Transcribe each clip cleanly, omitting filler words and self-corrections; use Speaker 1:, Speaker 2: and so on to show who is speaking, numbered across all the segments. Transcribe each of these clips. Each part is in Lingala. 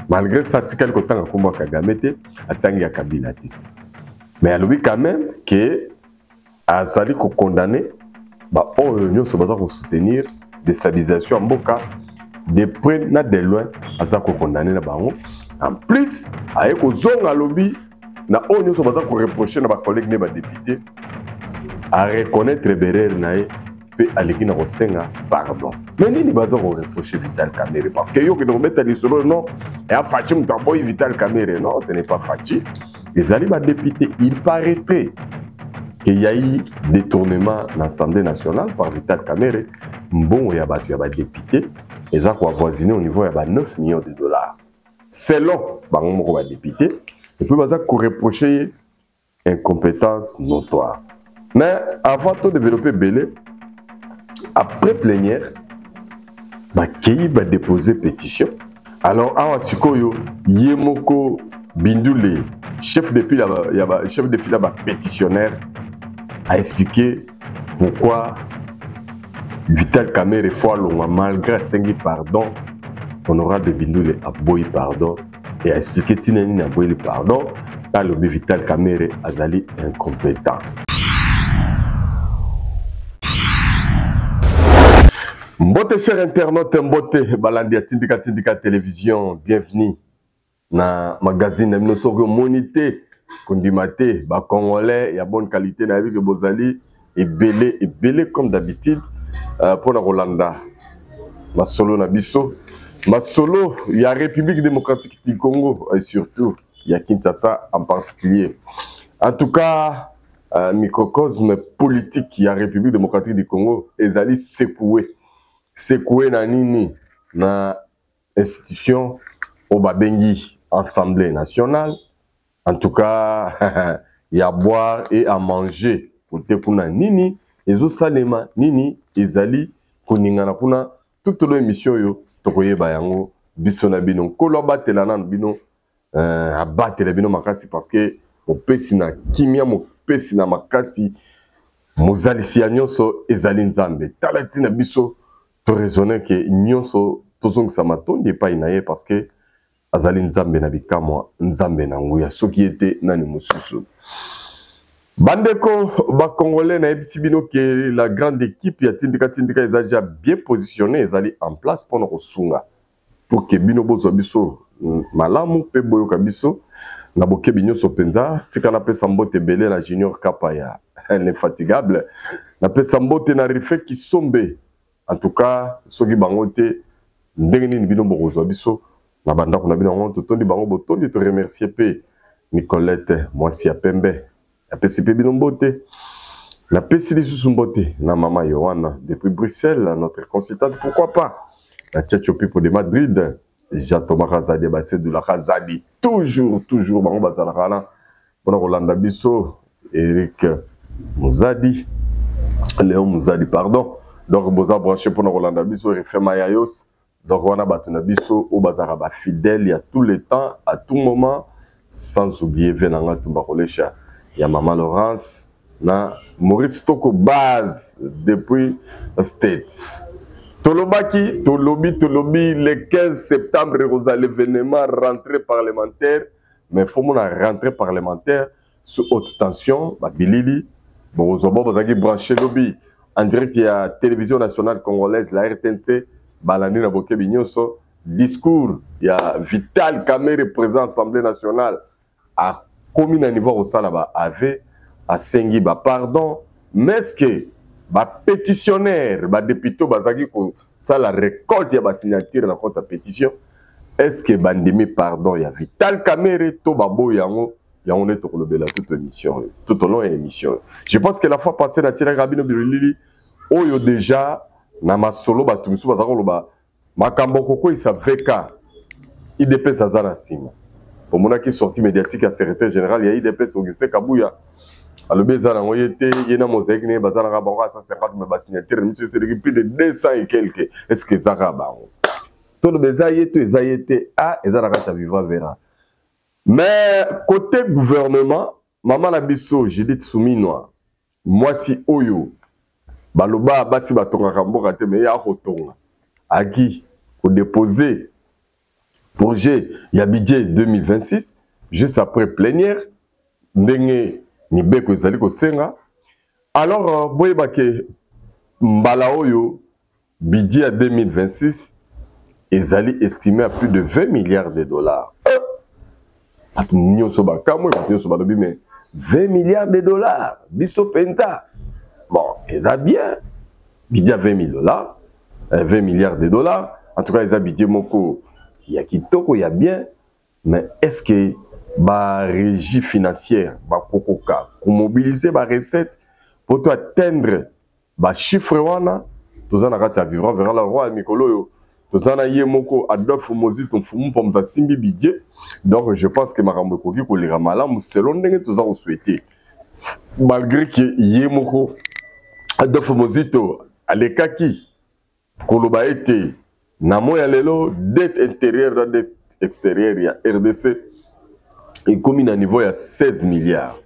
Speaker 1: Malgré ça, Tikal Kotanga Kumba Kagamete, Atangi Kabilati. Mais à lui quand même que Azali ko condamné, bah oh l'Union se basa pour soutenir déstabilisation en Boka, de près na de loin, Azali ko condamné na bango. En plus, avec Ozong à lobby, na l'Union se basa pour reprocher na ba collègues ne ba député à reconnaître Berer nae pe aliki na kosenga pardon. Mais nini baza ko reprocher Vital Kamerhe parce que yo que nous mettre lisolo non et a Fachi Mtamboy Vital Kamerhe non, ce n'est pas Fachi. Les alibas députés, il paraîtrait qu'il y a eu détournement dans l'Assemblée nationale par Vital Kamerhe. Bon, il y a des députés, ils ont avoisiné au niveau de 9 millions de dollars. Selon les députés, et puis ils ont reproché incompétence notoire. Mais avant de développer Belé, après plénière, il va déposer pétition. Alors, à Sikoyo, Yemoko Bindoulé, chef de file pétitionnaire, a expliqué pourquoi Vital Kamerhe fois long, malgré 5 pardon, honorable Bindoulé a boy pardon et a expliqué Tinani a boy pardon, car le Vital Kamerhe azali incompétent. Mbote cher internaute, mbote balandi Tindika télévision, bienvenue na magazine na minosogo monité kondimate ba congolais ya bonne qualité na vie que bozali et belé comme d'habitude pour la Rolanda masolo na biso masolo ya République démocratique du Congo et surtout ya Kinshasa en particulier. En tout cas microcosme politique ya République démocratique du Congo ezali secoué na nini na institution au babengi Assemblée nationale. En tout cas, il y a à boire et à manger. Pour te kuna nini, ezo salema nini, ezali kuningana kuna toute l'émission yo tokoye bayango biso na bino kolo batela na bino abatela bino makasi parce que opesi na kimia mopesi na makasi mozalisi ya nyonso ezali nzambe talati na biso to raisonner que nyonso tozongisa matondi epai na ye parce que azali nzambe na bikamwa nzambe na nguya soki ete nani mosusu bandeko ba congolais na ebisi bino que la grande équipe ya Tindika est déjà bien positionnée, ezali en place pour nous sunga pour que bino bozo biso malamu pe boyoka biso na bokebi nyonso penza tika na pesa mbote belé na Junior Kapaya l'infatigable na pesa mbote na Rife Kisombe. En tout cas soki bangote ndenge nini bino bozo biso na banda kuna bino ngonto tondi bango botondi to remercier pe Nicolette mwasi ya pembe ya PCP bino mbote la PCD sous mbote na mama Yohana depuis Bruxelles notre consultante pourquoi pas la Tchatcho Pipo de Madrid Jatoma Razadi basse de la Razadi toujours bango bazala kana pona Rolanda biso Eric Mouzadi Léon Mouzadi pardon donc boza branché pona Rolanda biso refait Mayayos. Donc, on a battu Nabiso au bazar fidèle, il y a tout le temps, à tout moment, sans oublier Venanga Tumbakolecha. Il y a Maman Laurence, na Maurice Toko base depuis States. Tolobaki, Tolobi, le 15 septembre, l'événement rentrée parlementaire, mais il faut une rentrée parlementaire sous haute tension, Bilili, Bozobo, Bazaki branché lobby en direct, il y a Télévision nationale congolaise, la RTNC. Balandi na boke binyoso discours il y a Vital Kamerhe président Assemblée nationale a commis à niveau au salaba avait à sengi ba pardon mais ce que ba pétitionnaire ba député bazaki ko ça la récolte ya ba signature na compte pétition est-ce que bandimi pardon il y a Vital Kamerhe to babo yango yango ne to kolobela toute émission tout au long de l'émission. Je pense que la fois passée na tira rabino bilili oyo déjà na masolo batumisu bazakoloba makambo koko isaveka IDPS azana sima pomona ki sortie médiatique à secrétaire général ya IDPS Augustin Kabuya alobe zana ngoyete yena mosaïque ne bazana ka bango 150 me basignature monsieur c'est plus de 200 et quelques est-ce que ça bango to le bezayete ezayete a ezana ka vivra vera mais côté gouvernement maman la biso Judith Suminwa moi si oyo baloba basi batonga kamboka te mais ya kotonga aki ko déposer projet ya budget 2026 juste après plénière ndenge mibeko ezali kosenga. Alors boyeba ke mbala oyo budget ya 2026 ezali estimé à plus de 20 milliards de dollars. Nyonso bakamwe nyonso balobi mais 20 milliards de dollars biso penza. Bon, eza bien. Budget 20 000 dollars, 20 milliards de dollars. En tout cas, eza budget moko ya kitoko ya bien, mais est-ce que ba régie financière ba kokoka ko mobiliser ba recettes pour atteindre ba chiffre wana tozana kati ya vivre vers la roi mikolo yo tozana ye moko Adolphe Mozito mfumu pomta simbi budget. Donc je pense que makambo koki ko lira malamu selon ndenge toza ko souhaiter, malgré que ye moko Adolphe Mozito alekaki koloba ete na moya lelo dette intérieure na dette extérieure ya RDC et comme à niveau ya 16 milliards.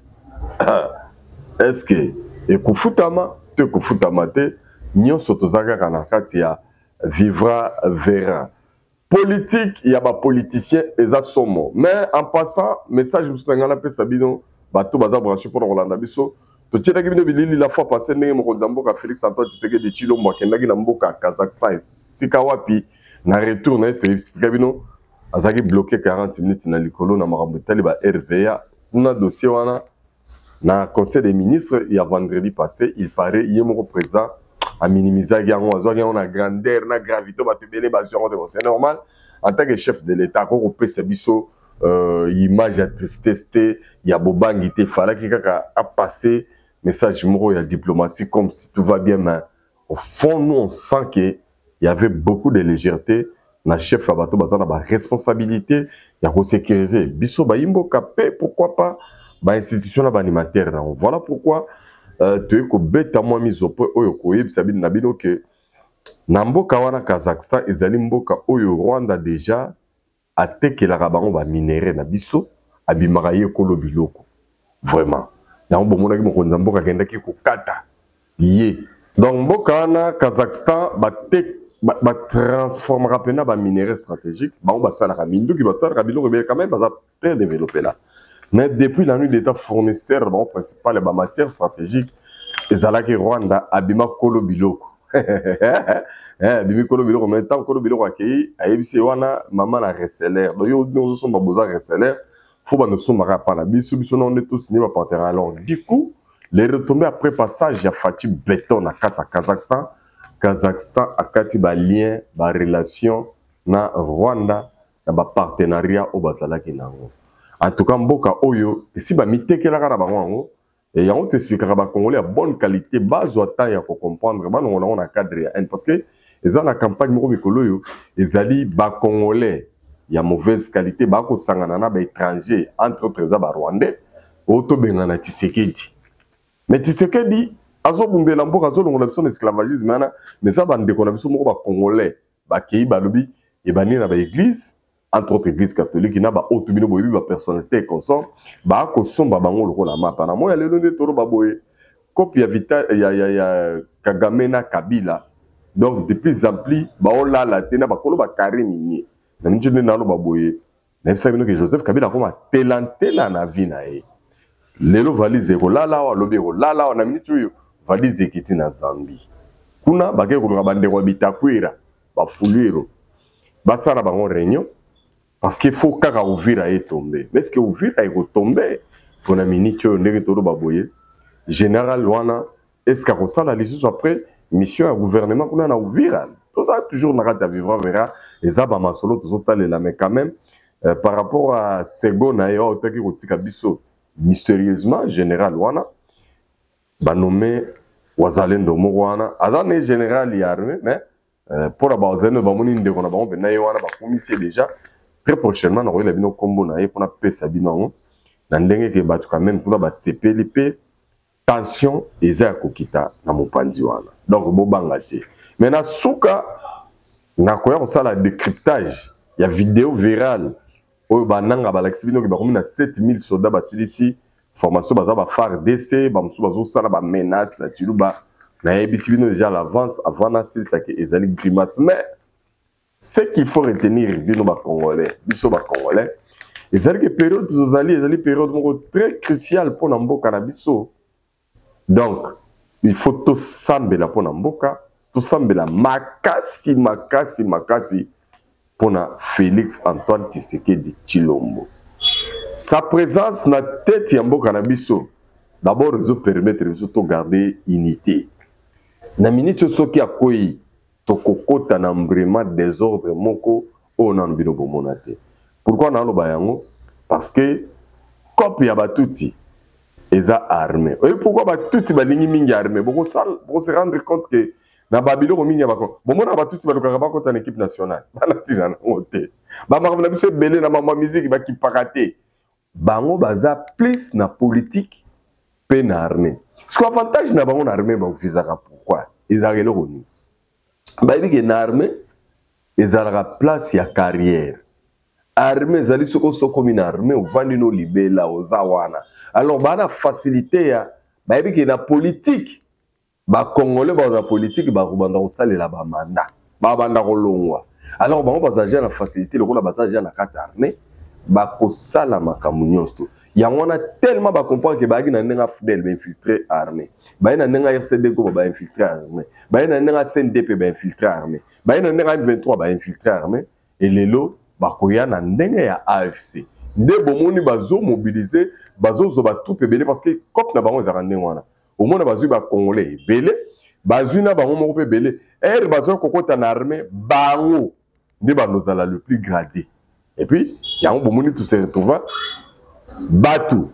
Speaker 1: Est-ce que ekufutama te kufutama te nyonso tozaka kana kati ya vivra verra politique ya ba politicien eza somo. Mais en passant message musutanga na pesa bino bato baza branché pour Rolanda biso to tshedaki bino bilili la fois passé ndenge mokonzi mboka Félix Antoine Tshisekedi Tshilombo akendaki na mboka Kazakhstan sika wapi na retour na to expliquer bino azaki bloqué 40 minutes na likolo na makambo tali ba RVA na dossier wana na conseil des ministres il y a vendredi passé. Il paraît il y a mon président a minimisé on a grandeur na gravité ba tebele ba c'est normal en tant que chef de l'état ko pesa biso image à tristesse il y a bobangi te fala ki kaka a passé message moro ya diplomatie comme si tout va bien, mais au fond nous on sent que il y avait beaucoup de légèreté na chef abato bazana ba responsabilité ya ko sécuriser biso ba imbo kapé pourquoi pas ba institution na ba animateur na. Voilà pourquoi tu ko beta moi mise au point oyo ko yebisa bino na bino que na mboka wana Kazakhstan ezali mboka oyo Rwanda déjà atekelaka bango ba minéraux na biso abimaka ye kolo biloko vraiment na bomonaki mokonzi mboka kendaki kokata ye. Donc mboka wana Kazakhstan ba transformera pena ba minéraux stratégiques bango basalaka minduki basalaka biloko mais quand même baza très développé là. Mais depuis la nuit d'état fournisseur bon principal ba matière stratégique ezalaki Rwanda abima kolo biloko bimi kolo biloko mais tant kolo biloko akei ayebisi wana mama na reseller donc yo nous sommes besoin reseller faut ba nous sommes pas na biso non on est tous signé par partenaire. Alors du coup les retombées après passage ya Fatih Béton na kata Kazakhstan a kati ba lien ba relation na Rwanda na ba partenariat au bazalaki nango. En tout cas mboka oyo si ba mitekelaka na bango et on t'expliquera ba congolais à bonne qualité base temps ya ko comprendre ba on a cadre parce que ils ont la campagne moko mikolo yo ezali ba congolais ya mauvaise qualité ba ko sangana na ba étranger entre autres ba rwandais auto bengana Tshisekedi. Mais Tshisekedi azobumbela mboka azolongola biso na esclavagisme ana mais ça bande ko na biso moko ba congolais ba kei balobi e bani na ba église entre autres église catholique na ba auto bino boyebi ba personnalité consort ba ko somba bango lokola mapa na moya lelo nde toro baboye copie ya vital ya Kagame na Kabila. Donc de plus en plus ba ola la tena ba kolo ba karimini na njene na lo baboye na bisa bino que Joseph Kabila koma telantela na vie na e lelo valise ko lala wa lobi ko lala na minute yo valise kiti na Zambie kuna ba ke ko ngabande ko bitakwira ba fuliro ba sala bango réunion parce qu'il faut kaka Uvira est tombé. Mais est-ce que Uvira est tombé? Faut na minute yo ndenge tolo baboye général wana est-ce que ça la lisusu après mission à gouvernement kuna na Uvira tout ça toujours na kati ya vivre verra et ça ba masolo tout ça là mais quand même par rapport à Segona et autres qui kotika biso mystérieusement général wana ba nommé wazalendo moko wana azane général ya armée mais pour la bazene ba moni ndeko na bango na wana ba commissaire déjà très prochainement na koyela bino kombo na ye pona pesa bino na ndenge ke batu quand même pona ba CPLP tension eza kokita na mopanzi wana donc bobanga te mais na suka na koya kosala décryptage ya vidéo virale oyo bananga balakisi bino ke bakomi na 7000 soldats basilisi formation baza ba FARDC bamusu bazosala ba menace na Tshilumba na yebisi bino déjà à l'avance avant na silisa ke ezali grimace mais Ce qu'il faut retenir de nos Congolais, et c'est que période une période très cruciale pour Nambo Canabiso. Donc, il faut tout sambela pour Namboka, tout sambela makasi pour Félix Antoine Tshisekedi Tshilombo. Sa présence na tête Yambo Canabiso, d'abord, il permettre de garder unité. Na minute soki akoyi tokokota na vraiment désordre moko o na mbino bomonate. Pourquoi na loba yango? Parce que cop ya batuti eza armé. Et pourquoi batuti balingi mingi armé? Boko se rendre compte que na babilo mingi bako. Bomona batuti balukaka bakota na équipe nationale. Banatina na ngote. Ba makamna biso belé na mama musique ba ki pakate. Bango baza plus na politique pe na armée. Ce qu'on avantage na bango na armée ba ofisaka pourquoi? Ils ont le revenu. Bah il y a une armée, ils ont la place ya carrière. Armée, ils ont comme une armée au Vandino Libela, au Zawana. Alors bah la facilité ya, bah il y a une politique. Bah Congolais bah la politique bah rubanda on sale là bah mandat, bah banda rolongwa. Alors bah on va agir la facilité, le rôle bah agir la carte armée. Bako sala makamunyosto ya wana tellement ba comprendre que ba gi na nenga fidèle ba infiltré armée ba na nenga RCD ko ba infiltré armée ba na nenga CNDP ba infiltré armée ba na nenga M23 ba infiltré armée et lelo bako ya na nenga ya AFC nde bomoni bazo mobiliser bazo zo ba troupe belé parce que cop na bango za rande wana au moins bazo ba congolais belé bazo na bango moko pe belé bazo kokota na armée bango nde ba nozala le plus gradé. Et puis, il y a un moment où tout se retrouve. Batu,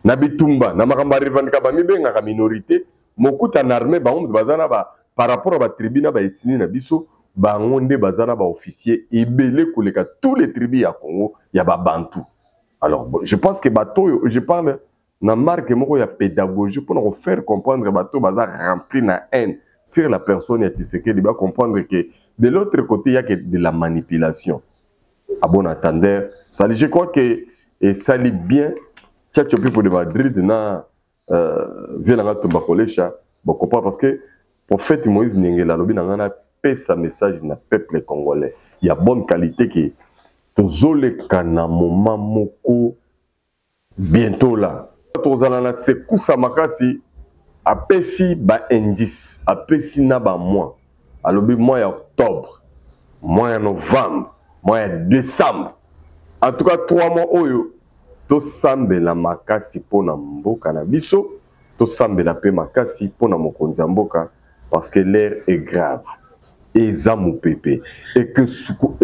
Speaker 1: Nabitumba, Namakamba Rivandika Bamibenga, la minorité, Mokuta n'armée, Bazana, par rapport à la tribu, Etini, Nabiso, Bangonde, Bazana, officier, et Belé, Kouleka, tous les tribus à Congo, il y a Bantou. Alors, je pense que Bateau, je parle, na marque, il y a pédagogie pour nous faire comprendre que Bateau, Bazar rempli na haine sur la personne, et Tshisekedi, il va comprendre que de l'autre côté, il y a que de la manipulation. À bon attendeur, ça je crois que ça lit bien Tchatcho Pipo de Madrid na vient tomba kolecha bon comprend parce que prophète Moïse Ningela lobi na paix sa message na peuple congolais il y a bonne qualité qui tozole kana moment moko bientôt là tozala na sekusa makasi apesi ba indice apesi na ba mois alobi mois ya octobre mois ya novembre mois de décembre. En tout cas, 3 mois, to sambe la makasi pona mboka na biso, to sambe la pe makasi pona mokonzi mboka parce que l'air est grave. Et zamu pepe et que secouer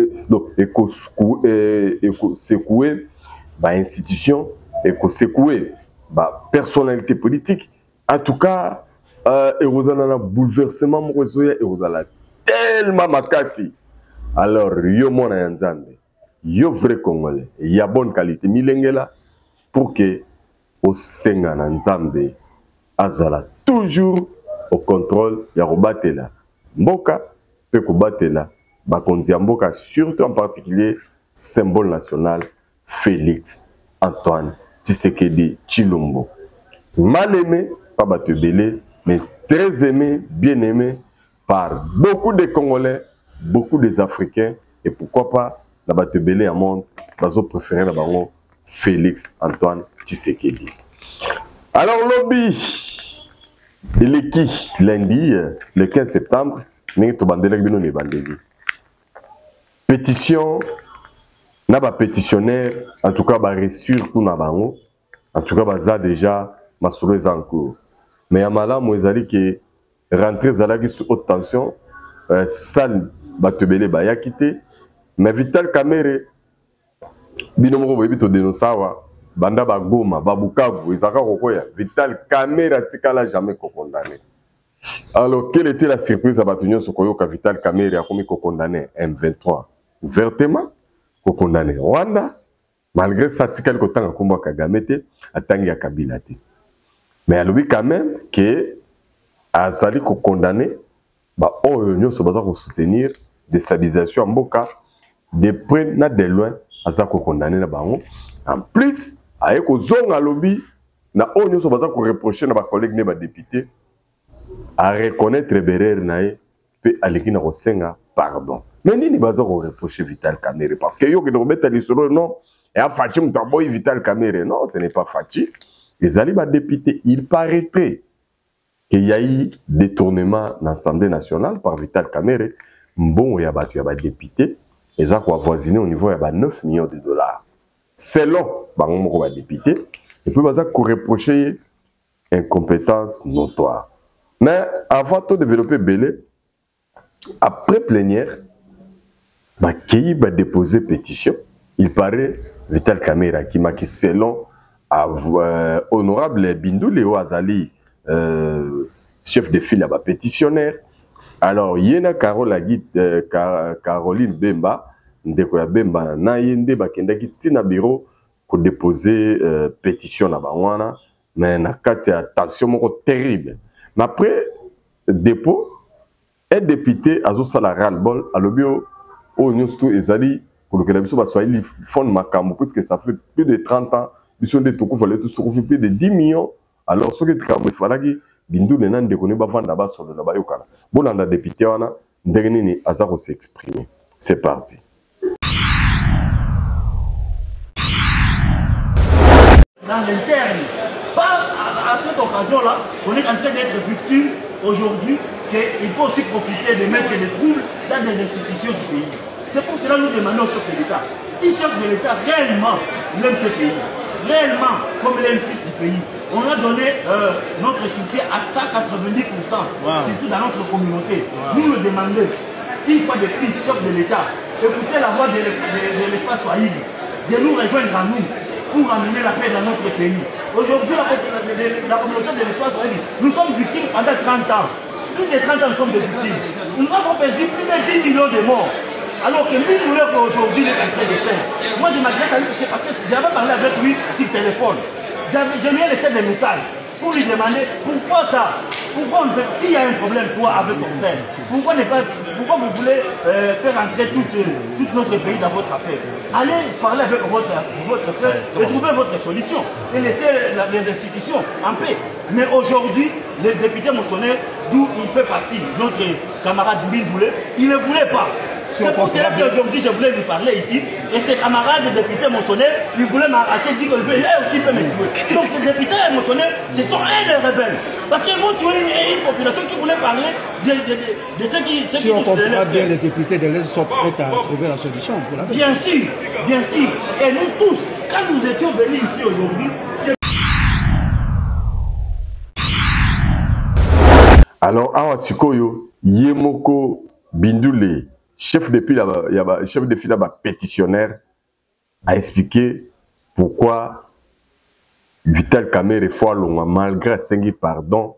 Speaker 1: ba institution et que secouer ba personnalité politique. En tout cas, et vous en a bouleversement mozoya et vous en tellement makasi. Alors, yo mona yanzambe, yo vrai Congolais, y a bonne qualité, milengela, pour que au senga na nzambe, azala toujours au contrôle, ya robatela. Mboka, pe kubatela, bakonzi ya mboka, surtout en particulier, symbole national, Félix Antoine Tshisekedi Tshilombo. Mal aimé, pas batebele, mais très aimé, bien aimé par beaucoup de Congolais, beaucoup des Africains et pourquoi pas la Batebele à monde, bazo préféré la baron Félix Antoine Tshisekedi. Alors lobby, il est qui lundi, le 15 septembre, pétition, n'a pas pétitionnaire, en tout cas, reçu pour Nabango, en tout cas, baza déjà ma souleuse en cours. Mais à Malam, moi, ils que rentrer Zalagi sous haute tension, salle Batebele Baya quitté, mais Vital Kamerhe, binomoro bito denosawa, Banda Bagoma, Babukavu, Isaka Rokoya, Vital Kamerhe a tikala jamais condamné. Alors, quelle était la surprise à Batunyo Sokoyoka Vital Kamerhe a commis condamné M23 ouvertement, condamné Rwanda, malgré ça, tikal kotanga komba Kagamete, a tangi a Kabilate. Mais à lui quand même que Azali condamné, bah oh nous sommes soutenir déstabilisation en Mboka de près na de loin Azako condamné na bango. En plus ayeko zonga lobby na oh nous sommes reprocher na ba collègue ne ba député à reconnaître berère nae pe aleki na kosenga pardon. Mais nini baza ko reprocher Vital Kamerhe parce que yo ke robeta lisolo non et a Fachi mutaboy Vital Kamerhe non, ce n'est pas Fachi. Les alibas députés, il paraîtrait qu'il y a eu détournement dans l'Assemblée nationale par Vital Kamerhe. Bon, il y a des députés, ils ont avoisiné au niveau de 9 millions de dollars. Selon les députés, et puis ils ont reproché incompétence notoire. Mais avant de développer Belé, après plénière, qui va déposer pétition, il paraît Vital Kamerhe qui m'a selon honorable Bindou Léo Azali, chef de file à pétitionnaire. Alors, il y a Caroline Bemba, Ndekoya Bemba, na yende bakendaki tina bureau pour déposer pétition na bangwana, mais na kati ya tension moko terrible. Mais après dépôt, un député a zo la ras-le-bol à l'obio au nyustu ezali pour que la biso ba swahili fond makambo puisque ça fait plus de 30 ans, biso de toko fallait tous trouver plus de 10 millions. Alors ce que il fallait Bindou le nan de connaît ba vanda ba solo na ba yokana. Bolanda député wana ndenge nini azako s'exprimer. C'est parti.
Speaker 2: Dans l'interne, pas à cette occasion-là, on est en train d'être victime aujourd'hui qu'il peut aussi profiter de mettre des troubles dans des institutions du pays. C'est pour cela que nous demandons au chef de l'État. Si le chef de l'État réellement il aime ce pays, réellement comme il est le fils du pays, on a donné notre soutien à 190%, surtout dans notre communauté. Nous le demandons, une fois de plus, chef de l'État, écoutez la voix de l'espace Swahili, de nous rejoindre à nous pour amener la paix dans notre pays. Aujourd'hui, la communauté de l'espace Swahili, nous sommes victimes pendant 30 ans. Plus de 30 ans, nous sommes des victimes. Nous avons perdu plus de 10 millions de morts. Alors que lui, nous qu'aujourd'hui, il est en train de faire. Moi, je m'adresse à lui, c'est parce que j'avais parlé avec lui sur téléphone. Je lui ai laissé des messages pour lui demander pourquoi ça. Pourquoi, s'il y a un problème, toi, avec ton frère, pourquoi vous voulez faire entrer tout notre pays dans votre affaire? Allez parler avec votre frère et trouver votre solution. Et laisser les institutions en paix. Mais aujourd'hui, le député motionnaire, d'où il fait partie, notre camarade Bindou, il ne voulait pas. C'est pour cela qu'aujourd'hui je voulais lui parler ici. Et ses camarades de députés motionnaires, ils voulaient m'arracher, dire qu'il aussi peut me tuer. Donc ces députés motionnaires, ce sont eux les rebelles. Parce qu'ils vont tuer une population qui voulait parler de ceux qui
Speaker 3: si on comprend bien, les députés de l'Est sont prêts à trouver la solution pour la paix.
Speaker 2: Bien sûr, bien sûr. Et nous tous, quand nous étions venus ici aujourd'hui,
Speaker 1: alors, awa sikoyo, Yemoko Bindoule, chef de file pétitionnaire, a expliqué pourquoi Vital Kamerhe Foualonga, malgré 5 pardon,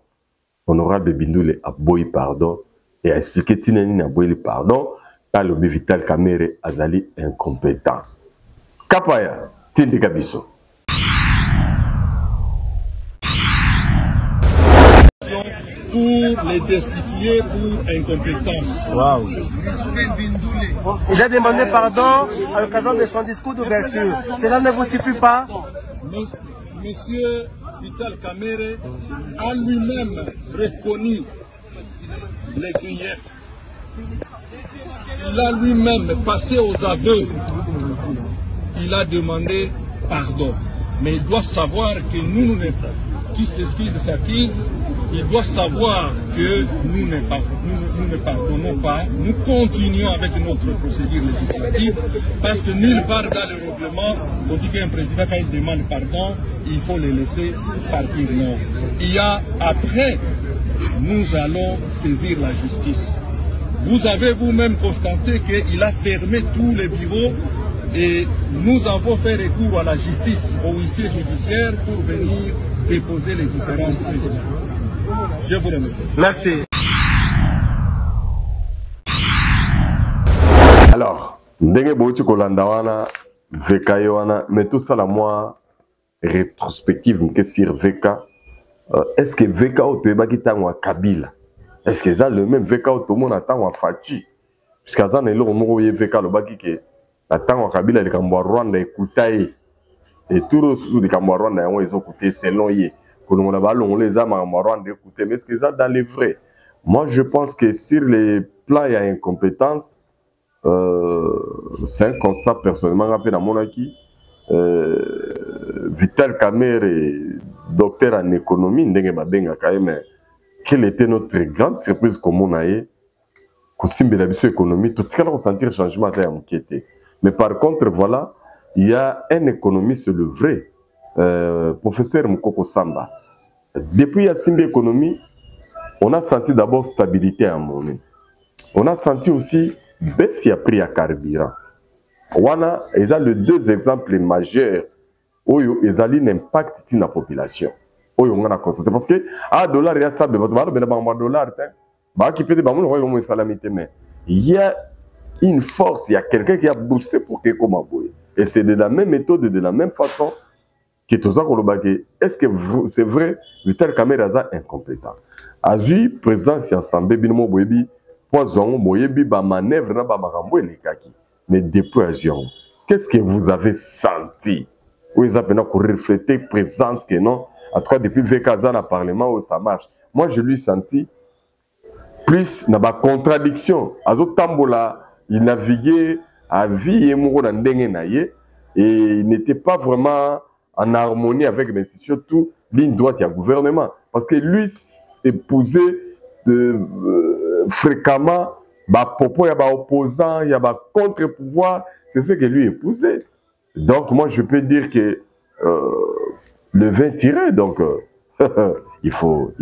Speaker 1: honorable Bindoule a boy pardon, et a expliqué Tinani a boy pardon, par le Vital Kamerhe Azali incompétent. Kapaya, Tindi Kabiso.
Speaker 4: Pour les destituer pour incompétence.
Speaker 3: Wow. Il a demandé pardon à l'occasion de son discours d'ouverture. Cela ne vous suffit pas?
Speaker 4: Monsieur Vital Kamerhe a lui-même reconnu les griefs. Il a lui-même passé aux aveux. Il a demandé pardon. Mais il doit savoir que nous qui s'accuse, il doit savoir que nous ne pardonnons pas, nous continuons avec notre procédure législative, parce que nulle part dans le règlement, on dit qu'un président, quand il demande pardon, il faut le laisser partir. Non. Il y a après, nous allons saisir la justice. Vous avez vous-même constaté qu'il a fermé tous les bureaux et nous avons fait recours à la justice, au huissier judiciaire pour venir déposer les différentes prises. Je vous remercie.
Speaker 3: Merci.
Speaker 1: Alors, ndenge bouti kolanda wana VK wana, mais tout ça la moi rétrospective que sur VK. Est-ce que VK au Tebaki tangwa Kabila? Est-ce que ça le même VK au Tomon attend Fachi? Puisque ça n'est pas le VK le baki que attend Kabila le Kambo Rwanda écoutaye et tout le sous de Kambo Rwanda ils ont écouté selon yé. On les a Rwanda écouté, mais est-ce que ça dans les vrais? Moi, je pense que sur les plans, il y a incompétence. C'est un constat personnellement rappelé dans mon acquis. Vital Kamer est docteur en économie, quelle était notre grande surprise comme on a eu, que la économie, tout ce qu'on sentir changement à inquiété. Mais par contre, voilà, il y a un économiste, le vrai, professeur Mukoko Samba. Depuis la Simbi économie, on a senti d'abord stabilité à monnaie. On a senti aussi baisse à prix à carburant. Wana, ils ont les deux exemples majeurs où ils ont l'impact sur la population. Où on a constaté parce que dollar est stable, il y a une force, il y a quelqu'un qui a boosté pour que comme et c'est de la même méthode, de la même façon que tout ça est-ce que c'est vrai Vital Kamerhe est incompétent. Azui président Ensemble Binomo Boyebi poison Boyebi ba manœuvre na ba makambo elekaki. Mais depuis Azion, qu'est-ce que vous avez senti? Où ils ont reflété présence que non, en tout cas depuis Vekaza dans le Parlement où ça marche. Moi je lui senti plus dans la contradiction. Azo Tambola, il naviguait à vie et mourir dans et il n'était pas vraiment en harmonie avec, mais c'est surtout ligne droite du gouvernement. Parce que lui épousait fréquemment il y a opposants, il y a contre-pouvoir, c'est ce que lui épousait. Donc moi je peux dire que le vin tiré, donc il faut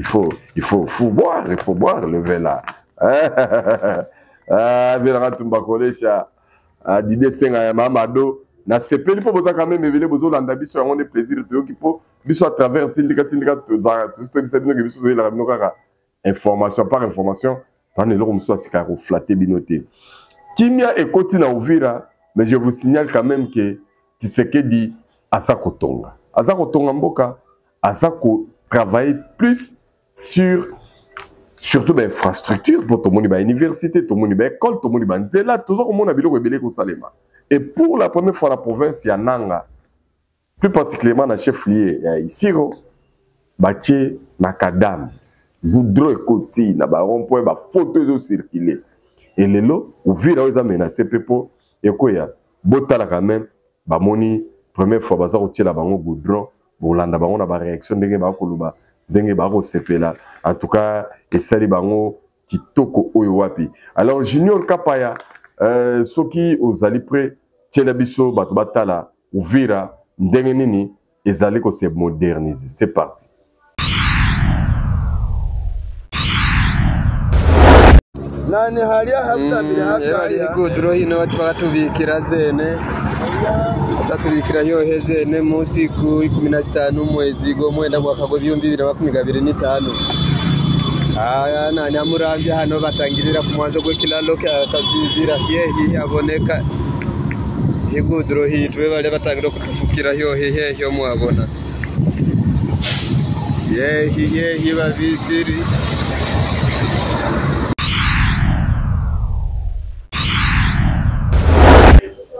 Speaker 1: boire le vin là. Didé Senga Mamado, na sepeli po boza quand même éveillé bozo landa biso on est plaisir de qui po biso à travers tindika tout ce que c'est biso de la information par information. Flatter binoté. Kimia est côté na Uvira, mais je vous signale quand même que Tshisekedi Azako Tonga. Azako Tonga Mboka, Azako travaille plus sur surtout l'infrastructure pour tout le monde, l'université, tout le monde, l'école, tout le monde, là, tout le monde a biloko belé ko salema. Et pour la première fois la province il y a Nanga, plus particulièrement dans chef-lieu ici, Batie Nakadam. Goudron et Koti, na ba rond-point, ba photos circulé. Et les lots, ou vira aux menacés pepo, et quoi ya, botala quand même, ba moni, première fois, baza routier la bango goudron, bolanda bango na ba réaction, dengue ba koluba, dengue ba sepela. En tout cas, et sali bango, kitoko oyo wapi. Alors, Junior Kapaya, ceux qui aux alliés près, Tchelabiso, batala, ou vira, dengue nini, et alliés ko se moderniser. C'est parti.
Speaker 5: Nani halia hamda bila hasa kudro hino watu bakatubikira zene atatubikira yohe zene munsi ku 15 mwezi go mwenda mwaka go 2025 aya nani amurambye hano batangirira ku mwanzo gwe kilalo kazizira hehe aboneka higudro hitwe bale batangira kutufukira yohe hehe mwabona yehe babiziri.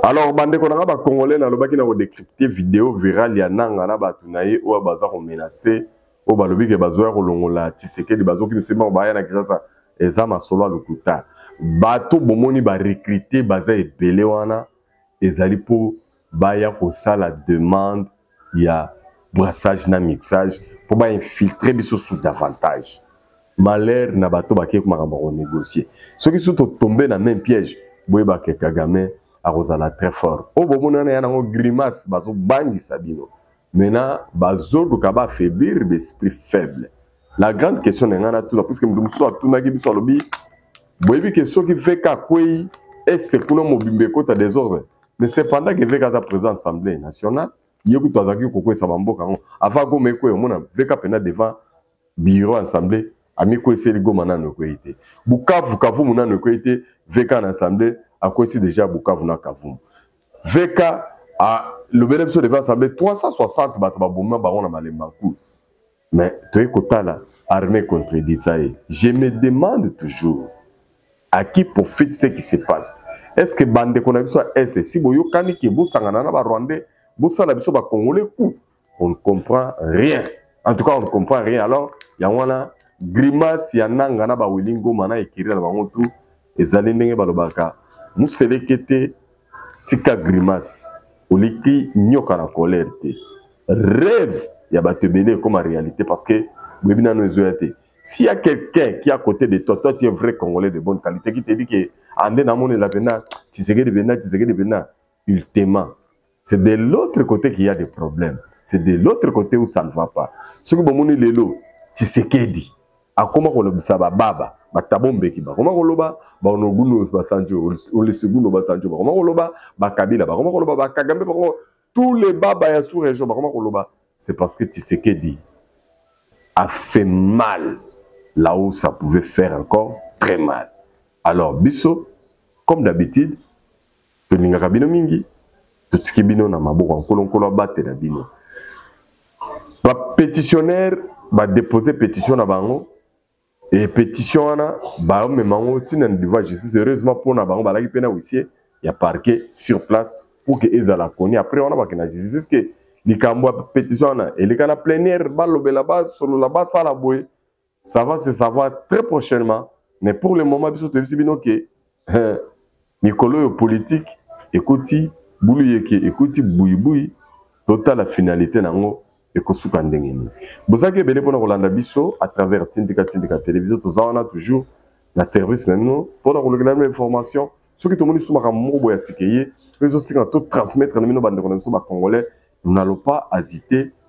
Speaker 1: Alors, bande qu'on a ba congolais na lobaki na ko décrypter vidéo virale ya nanga na batu na ye o baza ko menacer o balobi ke bazoya ko longola Tshisekedi bazo ki sema ba ya na kisasa ezama solo lokuta bato bomoni ba recruter baza ebele wana ezali po baya ko sala demande ya brassage na mixage po ba infiltrer biso sous davantage malheur na bato baké ko makamba ko négocier ceux qui sont tombés dans même piège boye ba ke Kagame Arosala très fort. Au bon moment, il y a une grimace, bazo bangi sabino. Maintenant, bazo do kaba affaiblir l'esprit faible. La grande question est là tout là, puisque nous sommes tout nagi biso lobi. Boyebi question qui fait qu'à quoi est-ce que nous mobimbe kota désordre. Mais c'est pendant que veka ta présence assemblée nationale, yoku tozaki kokwe sabamboka ngo. Avant go meko mona veka pena devant bureau assemblée, ami ko essayer go manano ko été. Bukavu kavu manano ko été veka en assemblée. À quoi c'est déjà Bukavu na Kavumu. VK a le bénéfice devait assembler 360 batobaboma baron malemba coup. Mais tu es kota là armée contre Disaïe. Je me demande toujours à qui profite ce qui se passe. Est-ce que bande qu'on a vu soit est si boyo kaniki bo sangana na ba rwandais bo sala biso ba congolais coup on ne comprend rien. En tout cas on ne comprend rien. Alors il y a wana grimace ya nanga na ba wilingo mana écrire na bango tout ezali ndenge balobaka muselekete tika grimace oliki nyoka na colère te rêve ya batebele comme en réalité parce que bebina no ezoyate s'il y a quelqu'un qui est à côté de toi tu es un vrai Congolais de bonne qualité qui te dit que ande na mone la bena Tshisekedi bena il t'aime. C'est de l'autre côté qu'il y a des problèmes. C'est de l'autre côté où ça ne va pas. Ce que bon lelo Tshisekedi a comment ko lobisa baba batabombe ki ba comment ko loba ba onoguno ba sanjo o le segundo ba sanjo ba comment ko loba ba kabila ba comment ko loba ba kagambe ba tous les baba ya sous région ba comment ko loba c'est parce que Tshisekedi a fait mal là où ça pouvait faire encore très mal. Alors biso comme d'habitude toninga kabino mingi totiki bino na maboko nkolo battre na bino. Ba pétitionnaire ba déposer pétition na bango et pétition na ba memango tina devant justice heureusement pour na bango balaki pena huissier ya parquet sur place pour que ezala koni après on a ba na justice que likambo pétition na elika na plénière balobela ba solo la ba sala boy ça va se savoir très prochainement mais pour le moment biso to bino que Nicolo politique écoutez Bouluyeke écoutez Boui total la finalité nango ekosuka ndenge ni bozaki belé pona kolanda biso à travers tindika télévision tozana toujours na service nano pona kolanda information ce qui tomoni suma mobo ya sikeye réseau sika tout transmettre na mino bande konamso ba congolais nous n'allons pas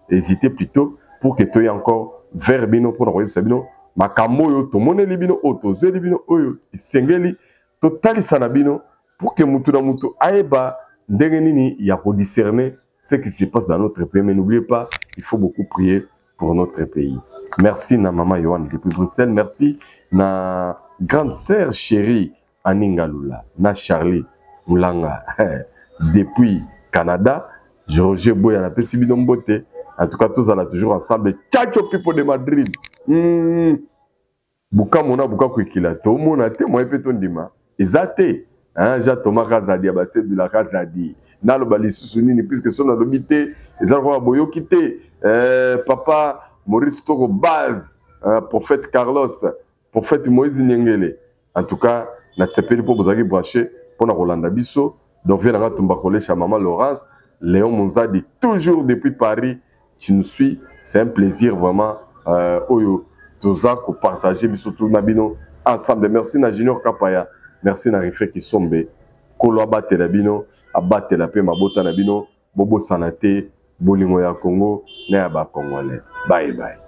Speaker 1: hésiter plutôt pour que tu aies encore vers bino pona koyeba sabino makambo yo tomone libino otoze libino oyo sengeli total sanabino pour que mutu na mutu aeba ndenge nini ya ko discerner ce qui se passe dans notre pays. Mais n'oubliez pas, il faut beaucoup prier pour notre pays. Merci na maman Yohan depuis Bruxelles. Merci na grande sœur chérie Aningalula, na Charlie Moulanga depuis Canada. Roger Boya na Pessi Bidombote. En tout cas, tous allons toujours ensemble. Ciao people de Madrid. Buka mona buka kwikila. To mona te mo epeto ndima. Ezate. Hein, Jean Thomas Razadi abase de la Razadi. Nalo bali susuni puisque son lobité les avoir boyo quitté papa Maurice Toro base prophète Carlos prophète Moïse Nyengele en tout cas na sepeli pour vous brancher pour na Rolanda Bisso donc vient na tumba collé chez maman Laurence Léon Monzadi toujours depuis Paris tu nous suis c'est un plaisir vraiment oyo toza ko partager biso tout na bino ensemble merci na Junior Kapaya merci na Rifé qui sombe kolo abate la bino abate la pe mabota na bino bobo sanate bolingo ya Congo na ya ba Congolais bye bye.